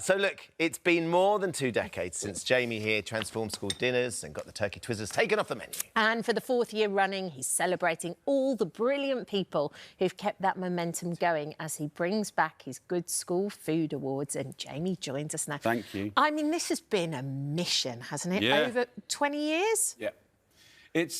So, look, it's been more than 2 decades since Jamie here transformed school dinners and got the turkey twizzlers taken off the menu. And for the 4th year running, he's celebrating all the brilliant people who've kept that momentum going as he brings back his Good School Food Awards. And Jamie joins us now. Thank you. I mean, this has been a mission, hasn't it? Yeah. Over 20 years? Yeah.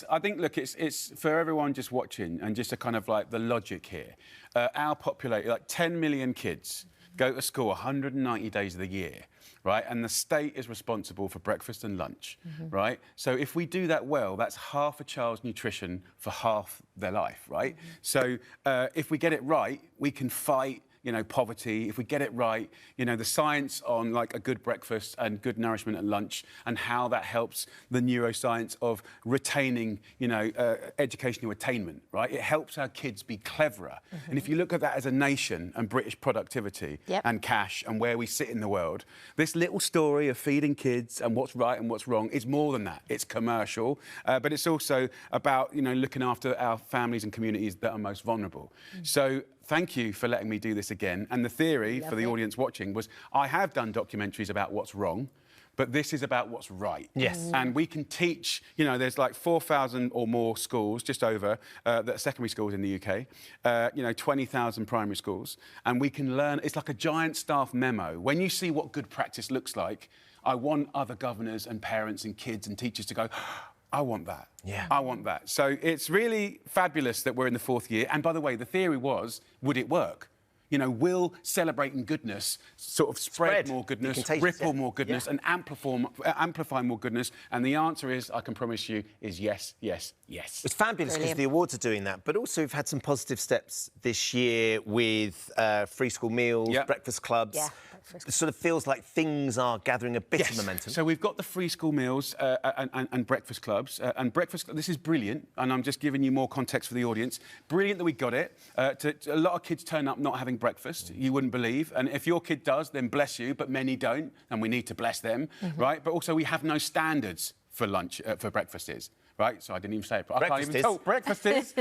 I think, look, it's for everyone just watching and just a kind of like the logic here. Our population, like 10 million kids, go to school 190 days of the year, right? And the state is responsible for breakfast and lunch, right? So if we do that well, that's half a child's nutrition for half their life, right? So if we get it right, we can fight, you know, poverty. If we get it right, you know, the science on like a good breakfast and good nourishment at lunch and how that helps the neuroscience of retaining, you know, educational attainment, right? It helps our kids be cleverer. And if you look at that as a nation and British productivity and cash and where we sit in the world, this little story of feeding kids and what's right and what's wrong is more than that. It's commercial, but it's also about, you know, looking after our families and communities that are most vulnerable. So thank you for letting me do this again. And the theory for the audience watching was I have done documentaries about what's wrong, but this is about what's right. Yes. And we can teach, you know, there's like 4,000 or more schools, just over, that are secondary schools in the UK, you know, 20,000 primary schools. And we can learn, it's like a giant staff memo. When you see what good practice looks like, I want other governors and parents and kids and teachers to go, I want that. Yeah. I want that. So it's really fabulous that we're in the 4th year. And by the way, the theory was, would it work? You know, will celebrating goodness sort of spread more goodness, ripple more goodness, and amplify more goodness? And the answer is, I can promise you, is yes, yes, yes. It's fabulous because the awards are doing that, but also we've had some positive steps this year with free school meals, breakfast clubs. Yeah. It sort of feels like things are gathering a bit of momentum. So we've got the free school meals and breakfast clubs. This is brilliant, and I'm just giving you more context for the audience. Brilliant that we got it. A lot of kids turn up not having breakfast, you wouldn't believe. And if your kid does, then bless you, but many don't, and we need to bless them, right? But also we have no standards for lunch, for breakfast is. Right, so I didn't even say it. I can't even talk. Breakfast is.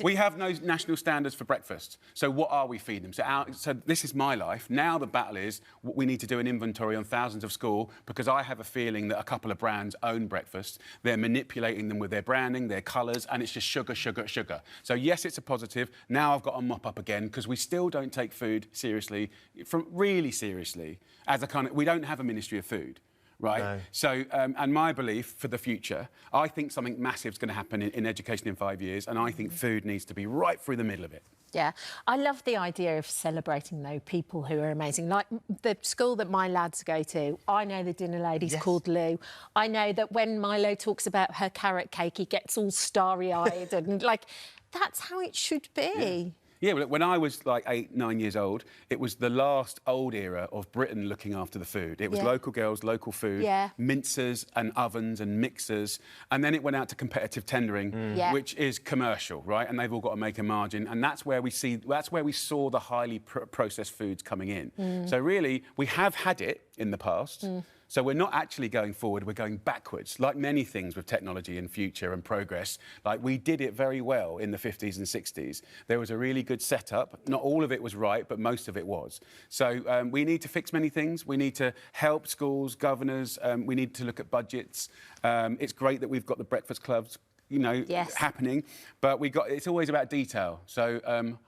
We have no national standards for breakfast. So what are we feeding them? So this is my life. Now the battle is we need to do an inventory on thousands of schools because I have a feeling that a couple of brands own breakfast. They're manipulating them with their branding, their colours, and it's just sugar, sugar, sugar. So yes, it's a positive. Now I've got to mop up again because we still don't take food seriously, really seriously, as a kind of. We don't have a Ministry of Food. Right. No. So, and my belief for the future, I think something massive is going to happen in education in 5 years, and I think food needs to be right through the middle of it. Yeah, I love the idea of celebrating, though, people who are amazing. Like the school that my lads go to, I know the dinner lady's called Lou. I know that when Milo talks about her carrot cake, he gets all starry-eyed and, like, that's how it should be. Yeah, well, when I was like 8, 9 years old, it was the last old era of Britain looking after the food. It was local girls, local food, mincers and ovens and mixers, and then it went out to competitive tendering, which is commercial, right? And they've all got to make a margin, and that's where we saw the highly processed foods coming in. So really, we have had it in the past. So we're not actually going forward, we're going backwards. Like many things with technology and future and progress, like we did it very well in the 50s and 60s. There was a really good setup. Not all of it was right, but most of it was. So we need to fix many things. We need to help schools, governors. We need to look at budgets. It's great that we've got the breakfast clubs, you know, happening, but it's always about detail. So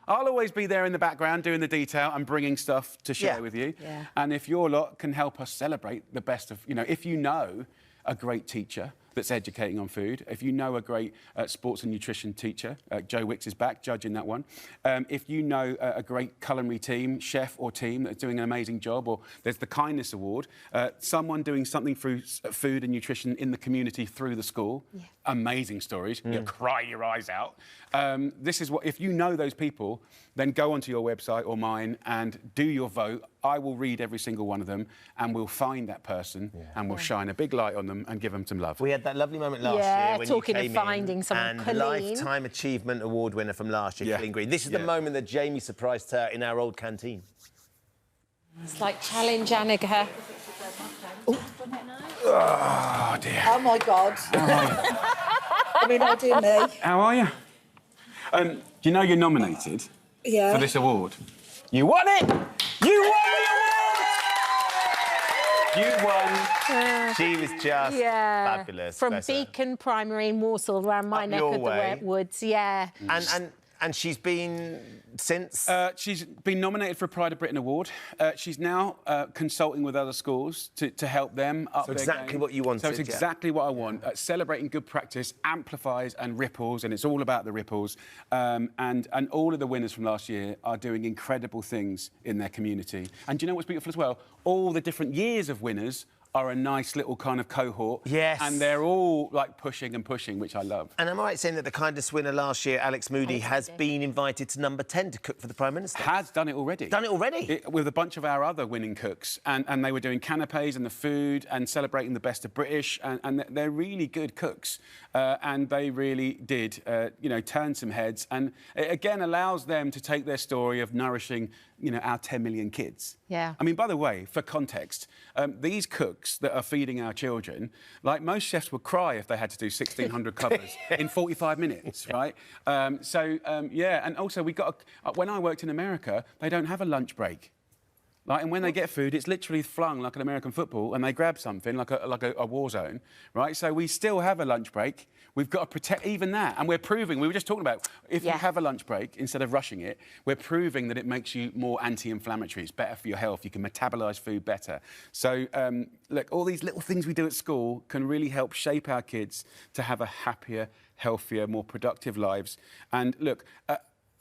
I'll always be there in the background doing the detail and bringing stuff to share with you. And if your lot can help us celebrate the best of, you know, if you know a great teacher that's educating on food, if you know a great sports and nutrition teacher, Joe Wicks is back judging that one, if you know a great culinary team, chef or team that's doing an amazing job, or there's the Kindness Award, someone doing something through food and nutrition in the community through the school, amazing stories, you cry your eyes out. This is what, if you know those people, then go onto your website or mine and do your vote. I will read every single one of them and we'll find that person and we'll shine a big light on them and give them some love. We had that lovely moment last year when talking you came of finding someone, and Colleen. Lifetime Achievement Award winner from last year, Colleen Green. This is the moment that Jamie surprised her in our old canteen. It's like challenge Annika. Oh, dear. Oh, my God. I mean, oh, dear me. How are you? Do you know you're nominated for this award? You won it! You won the award! You won. She was just fabulous. From Beacon Primary in Walsall, around my neck of the woods, And she's been since? She's been nominated for a Pride of Britain award. She's now consulting with other schools to help them up their exactly game. what you wanted. So it's exactly what I want. Celebrating good practice amplifies and ripples, and it's all about the ripples. And all of the winners from last year are doing incredible things in their community. And do you know what's beautiful as well? All the different years of winners are a nice little kind of cohort. Yes. And they're all, like, pushing and pushing, which I love. And am I right saying that the kindness winner last year, Alex Moody, has been invited to number 10 to cook for the Prime Minister? Has done it already. Done it already? With a bunch of our other winning cooks. And they were doing canapés and the food and celebrating the best of British. And they're really good cooks. And they really did, you know, turn some heads. And it, again, allows them to take their story of nourishing, you know, our 10 million kids. Yeah. I mean, by the way, for context, these cooks that are feeding our children, like, most chefs would cry if they had to do 1,600 covers in 45 minutes, right? Yeah, and also we got when I worked in America, they don't have a lunch break. Like, and when they get food, it's literally flung like an American football, and they grab something like a war zone, right? So we still have a lunch break. We've got to protect even that, and we're proving. We were just talking about if you have a lunch break instead of rushing it, we're proving that it makes you more anti-inflammatory. It's better for your health. You can metabolise food better. So look, all these little things we do at school can really help shape our kids to have a happier, healthier, more productive lives. And look,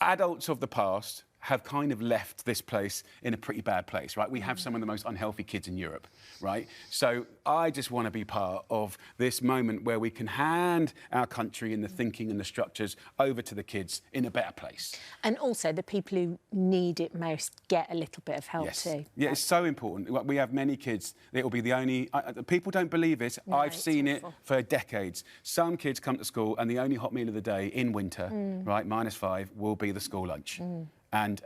adults of the past have kind of left this place in a pretty bad place, right? We have some of the most unhealthy kids in Europe, right? So I just want to be part of this moment where we can hand our country and the thinking and the structures over to the kids in a better place. And also the people who need it most get a little bit of help too. Yeah, it's so important. We have many kids. It will be the only... people don't believe it. No, I've seen it for decades. Some kids come to school and the only hot meal of the day in winter, right, -5, will be the school lunch. And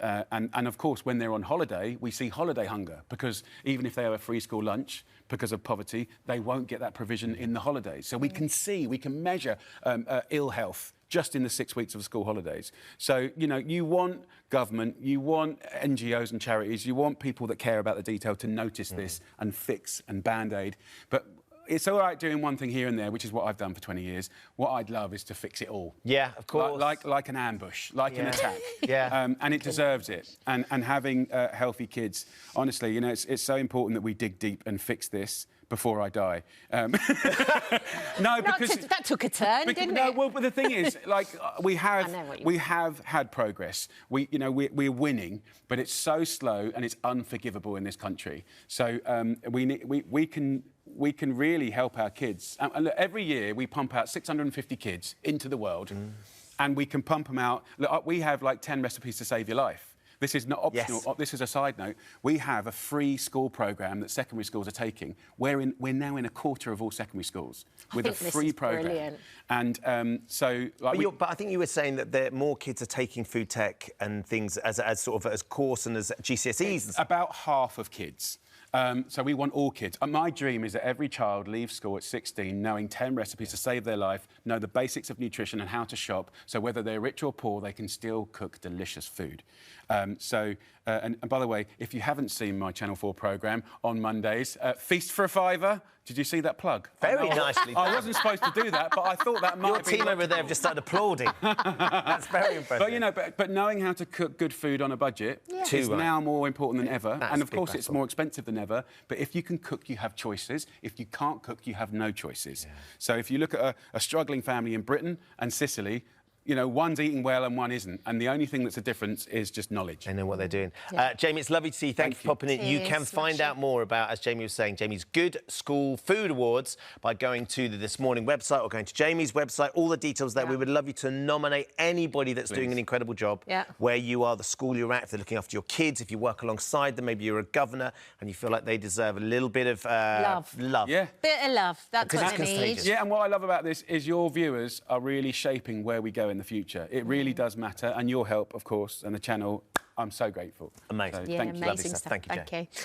of course, when they're on holiday, we see holiday hunger, because even if they have a free school lunch, because of poverty, they won't get that provision in the holidays. So we can measure ill health just in the 6 weeks of school holidays. So, you know, you want government, you want NGOs and charities, you want people that care about the detail to notice this and fix and Band-Aid. But it's all right doing one thing here and there, which is what I've done for 20 years. What I'd love is to fix it all. Yeah, of course. Like an ambush, like an attack. Yeah. And it deserves it. And having healthy kids, honestly, you know, it's so important that we dig deep and fix this before I die. No, because... That took a turn, didn't it? Well, but the thing is, like, we have had progress. We're winning, but it's so slow and it's unforgivable in this country. So we can really help our kids. And look, every year we pump out 650 kids into the world, and we can pump them out. Look, we have like 10 recipes to save your life. This is not optional. Yes. This is a side note. We have a free school programme that secondary schools are taking. We're now in a quarter of all secondary schools with a free programme. Brilliant. And so, like, but I think you were saying that more kids are taking food tech and things as course and as GCSEs. About half of kids. So we want all kids. My dream is that every child leaves school at 16 knowing 10 recipes to save their life, know the basics of nutrition and how to shop, so whether they're rich or poor, they can still cook delicious food. And by the way, if you haven't seen my Channel 4 programme on Mondays, Feast for a Fiver. Did you see that plug? Very nicely done. I wasn't supposed to do that, but I thought that might be... Your team over there have just started applauding. That's very impressive. But, you know, but knowing how to cook good food on a budget is now more important than ever. And, of course, it's more expensive than ever. But if you can cook, you have choices. If you can't cook, you have no choices. Yeah. So if you look at a struggling family in Britain and Sicily, you know, one's eating well and one isn't. And the only thing that's a difference is just knowledge. They know what they're doing. Yeah. Jamie, it's lovely to see you. Thank you for popping in. You can find out more about, as Jamie was saying, Jamie's Good School Food Awards by going to the This Morning website or going to Jamie's website. All the details there. We would love you to nominate anybody that's doing an incredible job where you are, the school you're at, if they're looking after your kids, if you work alongside them, maybe you're a governor and you feel like they deserve a little bit of love. Yeah. Bit of love. That's what they need. Yeah, and what I love about this is your viewers are really shaping where we go in the future. It really does matter, and your help, of course, and the channel, I'm so grateful. Amazing. So, thank you. Amazing stuff. Thank you, Jay. Thank you.